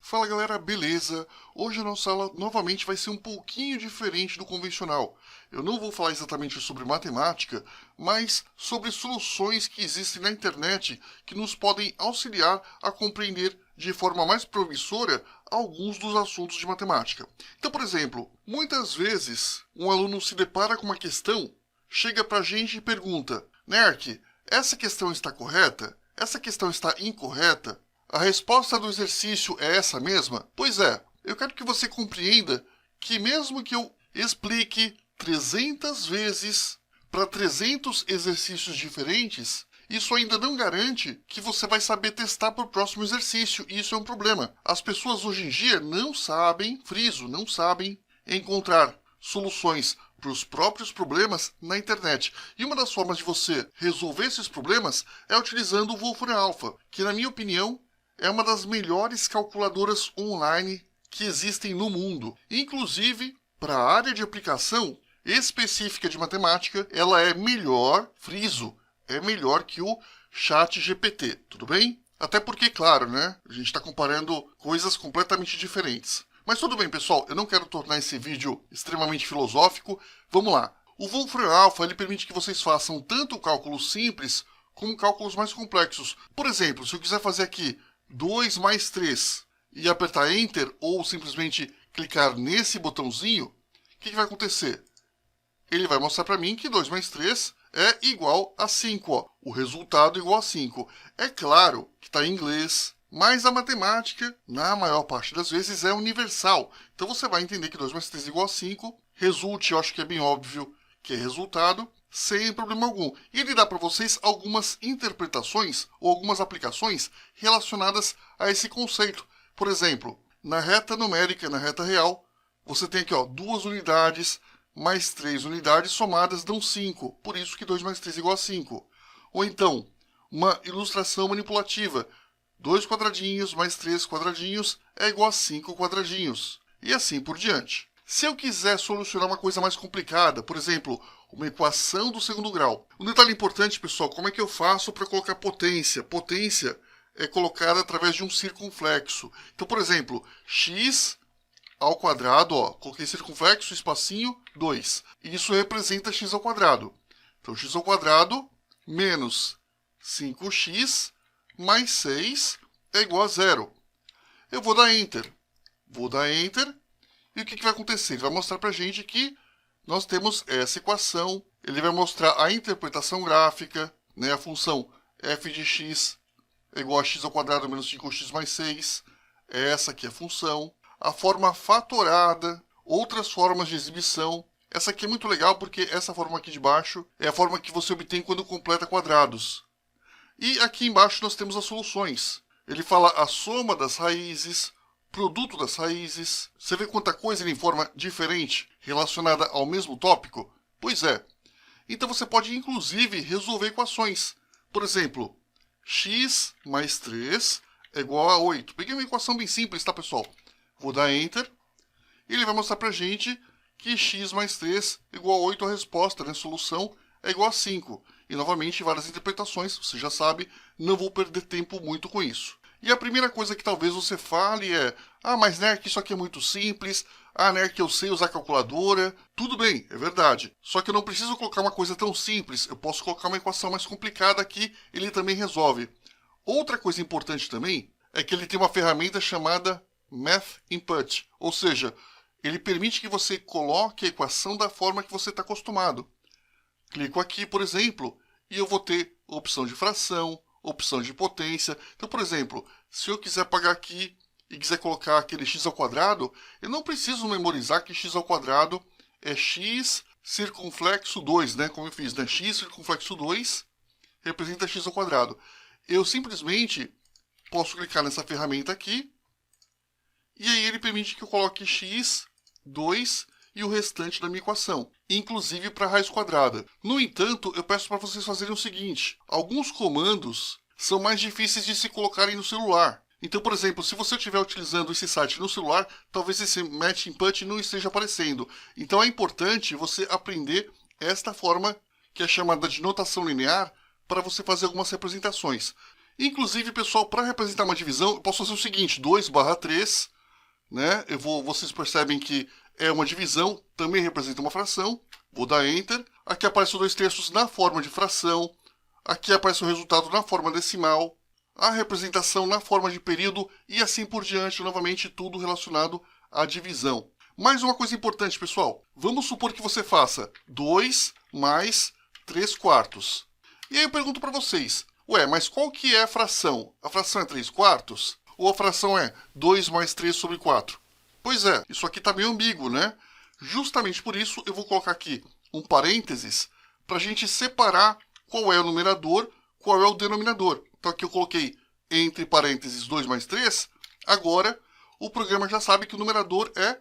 Fala galera, beleza? Hoje a nossa aula novamente vai ser um pouquinho diferente do convencional. Eu não vou falar exatamente sobre matemática, mas sobre soluções que existem na internet que nos podem auxiliar a compreender de forma mais promissora alguns dos assuntos de matemática. Então, por exemplo, muitas vezes um aluno se depara com uma questão, chega pra gente e pergunta: Nerk, essa questão está correta? Essa questão está incorreta? A resposta do exercício é essa mesma? Pois é, eu quero que você compreenda que mesmo que eu explique 300 vezes para 300 exercícios diferentes, isso ainda não garante que você vai saber testar para o próximo exercício, e isso é um problema. As pessoas hoje em dia não sabem, friso, não sabem encontrar soluções para os próprios problemas na internet. E uma das formas de você resolver esses problemas é utilizando o Wolfram Alpha, que na minha opinião é uma das melhores calculadoras online que existem no mundo. Inclusive, para a área de aplicação específica de matemática, ela é melhor, friso, é melhor que o ChatGPT, tudo bem? Até porque, claro, né, a gente está comparando coisas completamente diferentes. Mas tudo bem, pessoal, eu não quero tornar esse vídeo extremamente filosófico. Vamos lá. O Wolfram Alpha ele permite que vocês façam tanto cálculos simples como cálculos mais complexos. Por exemplo, se eu quiser fazer aqui 2 mais 3 e apertar Enter ou simplesmente clicar nesse botãozinho, o que vai acontecer? Ele vai mostrar para mim que 2 mais 3 é igual a 5. Ó. O resultado é igual a 5. É claro que está em inglês, mas a matemática, na maior parte das vezes, é universal. Então você vai entender que 2 mais 3 é igual a 5. Resulte, eu acho que é bem óbvio que é resultado, sem problema algum. E ele dá para vocês algumas interpretações ou algumas aplicações relacionadas a esse conceito. Por exemplo, na reta numérica, na reta real, você tem aqui 2 unidades mais 3 unidades somadas dão 5. Por isso que 2 mais 3 é igual a 5. Ou então, uma ilustração manipulativa. 2 quadradinhos mais 3 quadradinhos é igual a 5 quadradinhos. E assim por diante. Se eu quiser solucionar uma coisa mais complicada, por exemplo, uma equação do segundo grau. Um detalhe importante, pessoal, como é que eu faço para colocar potência? Potência é colocada através de um circunflexo. Então, por exemplo, x ao quadrado, coloquei circunflexo, espacinho, 2. Isso representa x ao quadrado. Então, x ao quadrado menos 5x mais 6 é igual a 0. Eu vou dar Enter. Vou dar Enter. E o que vai acontecer? Ele vai mostrar para a gente que nós temos essa equação. Ele vai mostrar a interpretação gráfica, né? A função f de x é igual a x ao quadrado menos 5x mais 6. Essa aqui é a função. A forma fatorada, outras formas de exibição. Essa aqui é muito legal porque essa forma aqui de baixo é a forma que você obtém quando completa quadrados. E aqui embaixo nós temos as soluções. Ele fala a soma das raízes, produto das raízes. Você vê quanta coisa ele informa diferente relacionada ao mesmo tópico? Pois é. Então você pode inclusive resolver equações. Por exemplo, x mais 3 é igual a 8. Peguei uma equação bem simples, tá, pessoal? Vou dar Enter. E ele vai mostrar pra gente que x mais 3 é igual a 8, a resposta, né? Solução é igual a 5. E novamente várias interpretações, você já sabe, não vou perder tempo muito com isso. E a primeira coisa que talvez você fale é: mas Nerk, isso aqui é muito simples. Nerk, eu sei usar calculadora. Tudo bem, é verdade. Só que eu não preciso colocar uma coisa tão simples. Eu posso colocar uma equação mais complicada aqui, ele também resolve. Outra coisa importante também é que ele tem uma ferramenta chamada Math Input. Ou seja, ele permite que você coloque a equação da forma que você está acostumado. Clico aqui, por exemplo, e eu vou ter opção de fração, opção de potência. Então, por exemplo, se eu quiser pagar aqui e quiser colocar aquele x ao quadrado, eu não preciso memorizar que x ao quadrado é x circunflexo 2, né? Como eu fiz, né? X circunflexo 2 representa x ao quadrado. Eu simplesmente posso clicar nessa ferramenta aqui, e aí ele permite que eu coloque x, 2 e o restante da minha equação, inclusive para a raiz quadrada. No entanto, eu peço para vocês fazerem o seguinte: alguns comandos são mais difíceis de se colocarem no celular. Então, por exemplo, se você estiver utilizando esse site no celular, talvez esse Math Input não esteja aparecendo. Então é importante você aprender esta forma, que é chamada de notação linear, para você fazer algumas representações. Inclusive, pessoal, para representar uma divisão, eu posso fazer o seguinte, 2/3, né? Vocês percebem que é uma divisão, também representa uma fração. Vou dar Enter. Aqui aparece o 2/3 na forma de fração. Aqui aparece o resultado na forma decimal. A representação na forma de período e assim por diante, novamente tudo relacionado à divisão. Mais uma coisa importante, pessoal. Vamos supor que você faça 2 mais 3/4. E aí eu pergunto para vocês, ué, mas qual que é a fração? A fração é 3/4? Ou a fração é 2 mais 3/4? Pois é, isso aqui está meio ambíguo, né? Justamente por isso eu vou colocar aqui um parênteses para a gente separar qual é o numerador, qual é o denominador. Então aqui eu coloquei entre parênteses 2 mais 3. Agora o programa já sabe que o numerador é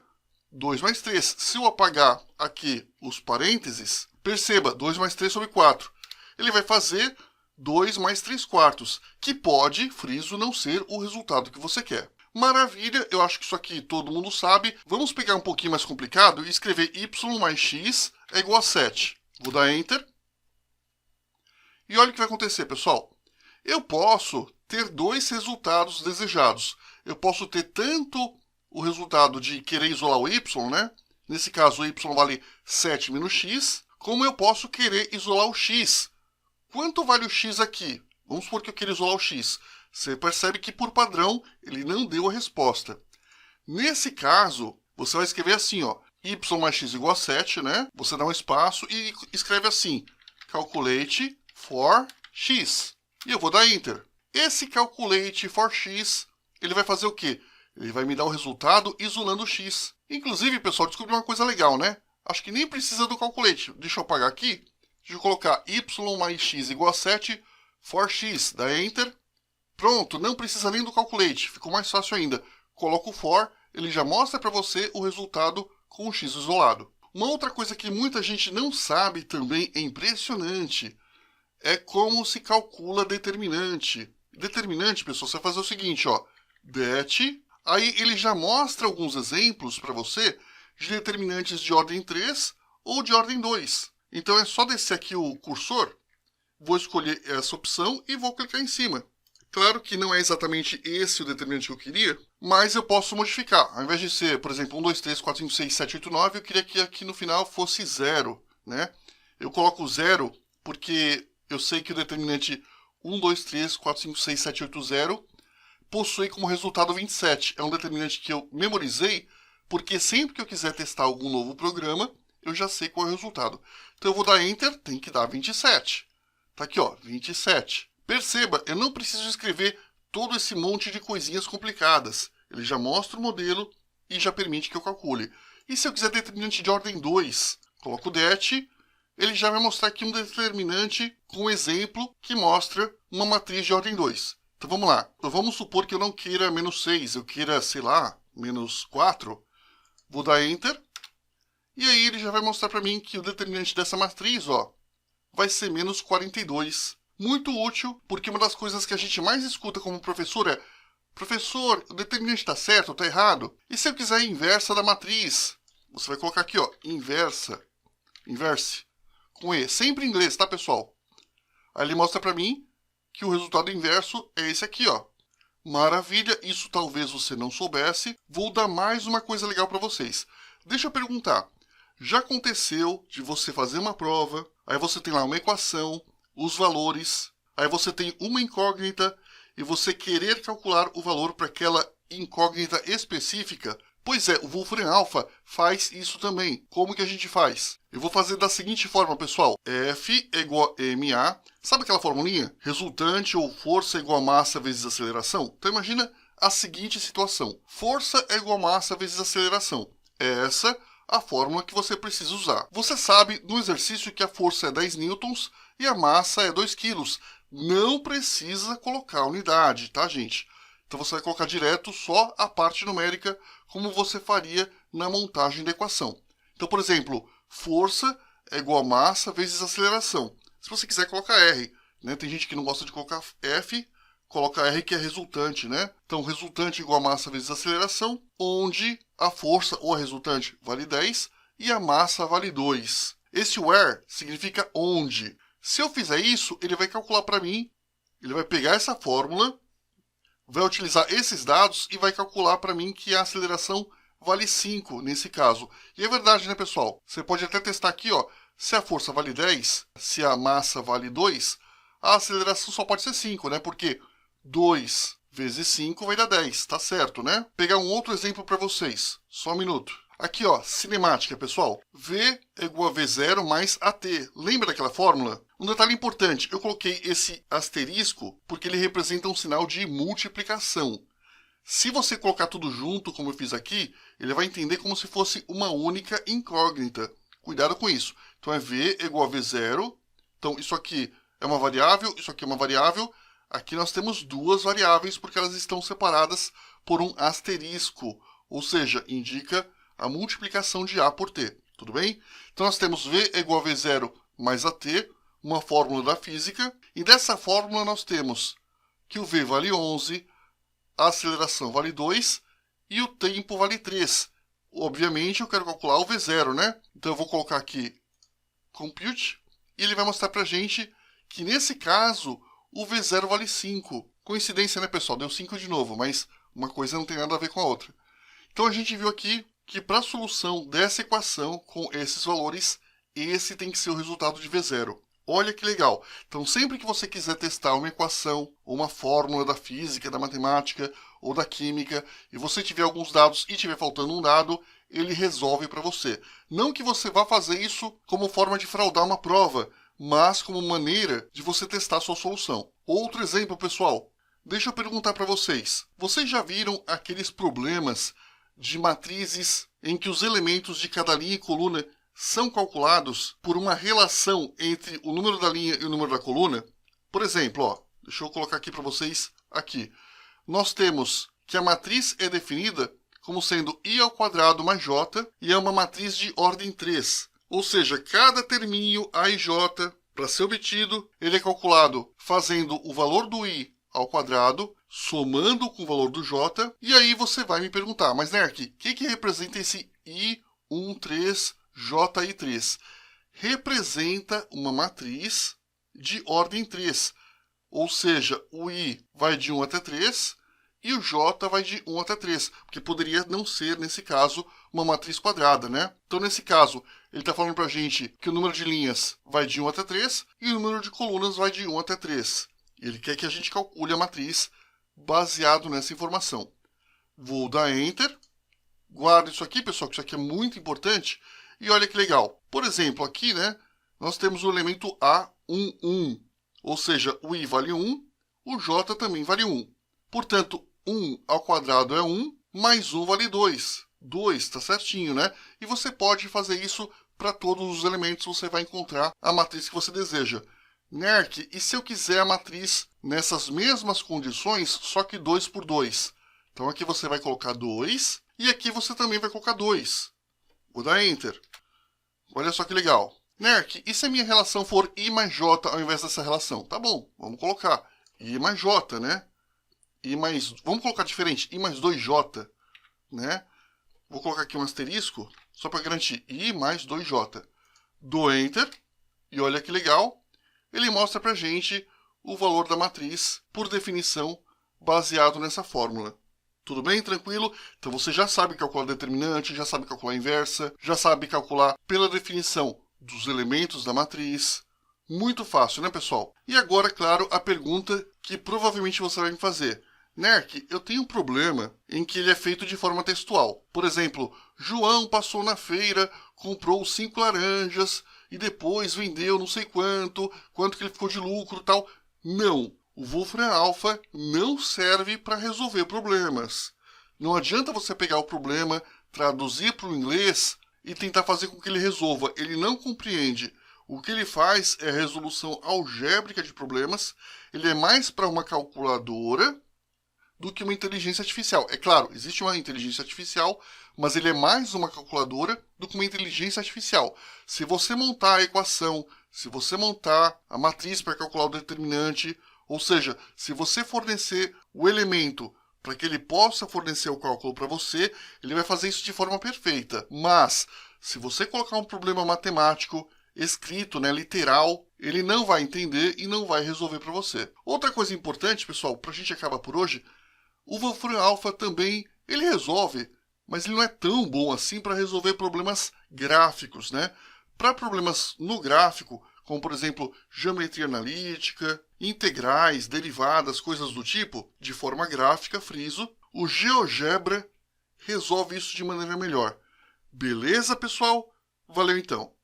2 mais 3. Se eu apagar aqui os parênteses, perceba, 2 mais 3/4. Ele vai fazer 2 mais 3/4, que pode, friso, não ser o resultado que você quer. Maravilha, eu acho que isso aqui todo mundo sabe. Vamos pegar um pouquinho mais complicado e escrever y mais x é igual a 7. Vou dar Enter. E olha o que vai acontecer, pessoal. Eu posso ter dois resultados desejados. Eu posso ter tanto o resultado de querer isolar o y, né? Nesse caso, o y vale 7 menos x, como eu posso querer isolar o x. Quanto vale o x aqui? Vamos supor que eu queira isolar o x. Você percebe que, por padrão, ele não deu a resposta. Nesse caso, você vai escrever assim, ó, y mais x igual a 7, né? Você dá um espaço e escreve assim, calculate for x. E eu vou dar Enter. Esse calculate for x, ele vai fazer o quê? Ele vai me dar o resultado isolando o x. Inclusive, pessoal, descobri uma coisa legal, né? Acho que nem precisa do calculate. Deixa eu apagar aqui. Deixa eu colocar y mais x igual a 7 for x. Dá Enter. Pronto, não precisa nem do calculate. Ficou mais fácil ainda. Coloco o for, ele já mostra para você o resultado com o x isolado. Uma outra coisa que muita gente não sabe também, é impressionante, é como se calcula determinante. Determinante, pessoal, você vai fazer o seguinte, ó, det, aí ele já mostra alguns exemplos para você de determinantes de ordem 3 ou de ordem 2. Então é só descer aqui o cursor, vou escolher essa opção e vou clicar em cima. Claro que não é exatamente esse o determinante que eu queria, mas eu posso modificar. Ao invés de ser, por exemplo, 1, 2, 3, 4, 5, 6, 7, 8, 9, eu queria que aqui no final fosse 0, né? Eu coloco 0 porque eu sei que o determinante 1, 2, 3, 4, 5, 6, 7, 8, 0 possui como resultado 27. É um determinante que eu memorizei, porque sempre que eu quiser testar algum novo programa, eu já sei qual é o resultado. Então eu vou dar Enter, tem que dar 27. Tá aqui, ó, 27. Perceba, eu não preciso escrever todo esse monte de coisinhas complicadas. Ele já mostra o modelo e já permite que eu calcule. E se eu quiser determinante de ordem 2, coloco o det, ele já vai mostrar aqui um determinante com um exemplo que mostra uma matriz de ordem 2. Então vamos lá. Então, vamos supor que eu não queira menos 6, eu queira, sei lá, menos 4. Vou dar Enter. E aí ele já vai mostrar para mim que o determinante dessa matriz, ó, vai ser menos 42. Muito útil, porque uma das coisas que a gente mais escuta como professor é: professor, o determinante está certo ou está errado? E se eu quiser a inversa da matriz? Você vai colocar aqui, ó, inversa, inverse, com E, sempre em inglês, tá, pessoal? Aí ele mostra para mim que o resultado inverso é esse aqui, ó. Maravilha, isso talvez você não soubesse. Vou dar mais uma coisa legal para vocês. Deixa eu perguntar, já aconteceu de você fazer uma prova, aí você tem lá uma equação, os valores, aí você tem uma incógnita e você querer calcular o valor para aquela incógnita específica? Pois é, o Wolfram Alpha faz isso também. Como que a gente faz? Eu vou fazer da seguinte forma, pessoal. F é igual a ma. Sabe aquela formulinha? Resultante ou força é igual a massa vezes aceleração? Então imagina a seguinte situação. Força é igual a massa vezes aceleração. É essa a fórmula que você precisa usar. Você sabe no exercício que a força é 10 newtons e a massa é 2 quilos. Não precisa colocar a unidade, tá, gente? Então você vai colocar direto só a parte numérica, como você faria na montagem da equação. Então, por exemplo, força é igual a massa vezes aceleração. Se você quiser colocar R, né? Tem gente que não gosta de colocar F, coloca R que é resultante, né? Então, resultante igual a massa vezes aceleração, onde a força ou a resultante vale 10 e a massa vale 2. Esse where significa onde. Se eu fizer isso, ele vai calcular para mim ele vai pegar essa fórmula, vai utilizar esses dados e vai calcular para mim que a aceleração vale 5 nesse caso. E é verdade, né, pessoal? Você pode até testar aqui, ó, se a força vale 10, se a massa vale 2, a aceleração só pode ser 5, né? Porque 2 vezes 5 vai dar 10, tá certo, né? Vou pegar um outro exemplo para vocês, só um minuto. Aqui, ó, cinemática, pessoal. V é igual a V0 mais AT. Lembra daquela fórmula? Um detalhe importante, eu coloquei esse asterisco porque ele representa um sinal de multiplicação. Se você colocar tudo junto, como eu fiz aqui, ele vai entender como se fosse uma única incógnita. Cuidado com isso. Então, é V igual a V0. Então, isso aqui é uma variável, isso aqui é uma variável. Aqui nós temos duas variáveis porque elas estão separadas por um asterisco. Ou seja, indica a multiplicação de A por T, tudo bem? Então nós temos V igual a V0 mais AT, uma fórmula da física, e dessa fórmula nós temos que o V vale 11, a aceleração vale 2 e o tempo vale 3. Obviamente eu quero calcular o V0, né? Então eu vou colocar aqui compute, e ele vai mostrar pra gente que nesse caso o V0 vale 5. Coincidência, né, pessoal? Deu 5 de novo, mas uma coisa não tem nada a ver com a outra. Então a gente viu aqui que para a solução dessa equação com esses valores, esse tem que ser o resultado de V0. Olha que legal! Então sempre que você quiser testar uma equação, ou uma fórmula da física, da matemática ou da química, e você tiver alguns dados e tiver faltando um dado, ele resolve para você. Não que você vá fazer isso como forma de fraudar uma prova, mas como maneira de você testar a sua solução. Outro exemplo, pessoal. Deixa eu perguntar para vocês. Vocês já viram aqueles problemas de matrizes em que os elementos de cada linha e coluna são calculados por uma relação entre o número da linha e o número da coluna? Por exemplo, ó, deixa eu colocar aqui para vocês aqui. Nós temos que a matriz é definida como sendo i ao quadrado mais j e é uma matriz de ordem 3. Ou seja, cada terminho a e j, para ser obtido, ele é calculado fazendo o valor do i ao quadrado, somando com o valor do j, e aí você vai me perguntar, mas Nerk, o que representa esse i13, ji3? Representa uma matriz de ordem 3, ou seja, o i vai de 1 até 3 e o j vai de 1 até 3, porque poderia não ser, nesse caso, uma matriz quadrada, né? Então, nesse caso, ele está falando para a gente que o número de linhas vai de 1 até 3 e o número de colunas vai de 1 até 3. Ele quer que a gente calcule a matriz baseado nessa informação. Vou dar Enter. Guarda isso aqui, pessoal, que isso aqui é muito importante. E olha que legal. Por exemplo, aqui, né, nós temos o elemento A11. Ou seja, o i vale 1, o j também vale 1. Portanto, 1 ao quadrado é 1, mais 1 vale 2. 2, está certinho, né? E você pode fazer isso para todos os elementos, você vai encontrar a matriz que você deseja. Nerk, e se eu quiser a matriz nessas mesmas condições, só que 2 por 2? Então aqui você vai colocar 2, e aqui você também vai colocar 2. Vou dar Enter. Olha só que legal. Nerk, e se a minha relação for i mais j ao invés dessa relação? Tá bom, vamos colocar i mais j, né? Vamos colocar diferente, i mais 2j, né? Vou colocar aqui um asterisco, só para garantir, i mais 2j. Dou Enter, e olha que legal. Ele mostra para a gente o valor da matriz, por definição, baseado nessa fórmula. Tudo bem? Tranquilo? Então você já sabe calcular determinante, já sabe calcular inversa, já sabe calcular pela definição dos elementos da matriz. Muito fácil, né, pessoal? E agora, claro, a pergunta que provavelmente você vai me fazer. Nerk, eu tenho um problema em que ele é feito de forma textual. Por exemplo, João passou na feira, comprou 5 laranjas e depois vendeu não sei quanto que ele ficou de lucro e tal. Não, o Wolfram Alpha não serve para resolver problemas. Não adianta você pegar o problema, traduzir para o inglês e tentar fazer com que ele resolva. Ele não compreende. O que ele faz é a resolução algébrica de problemas. Ele é mais para uma calculadora do que uma inteligência artificial. É claro, existe uma inteligência artificial, mas ele é mais uma calculadora do que uma inteligência artificial. Se você montar a equação, se você montar a matriz para calcular o determinante, ou seja, se você fornecer o elemento para que ele possa fornecer o cálculo para você, ele vai fazer isso de forma perfeita. Mas, se você colocar um problema matemático escrito, né, literal, ele não vai entender e não vai resolver para você. Outra coisa importante, pessoal, para a gente acabar por hoje, o Wolfram Alpha também, ele resolve, mas ele não é tão bom assim para resolver problemas gráficos, né? Para problemas no gráfico, como por exemplo, geometria analítica, integrais, derivadas, coisas do tipo, de forma gráfica, friso, o GeoGebra resolve isso de maneira melhor. Beleza, pessoal? Valeu então!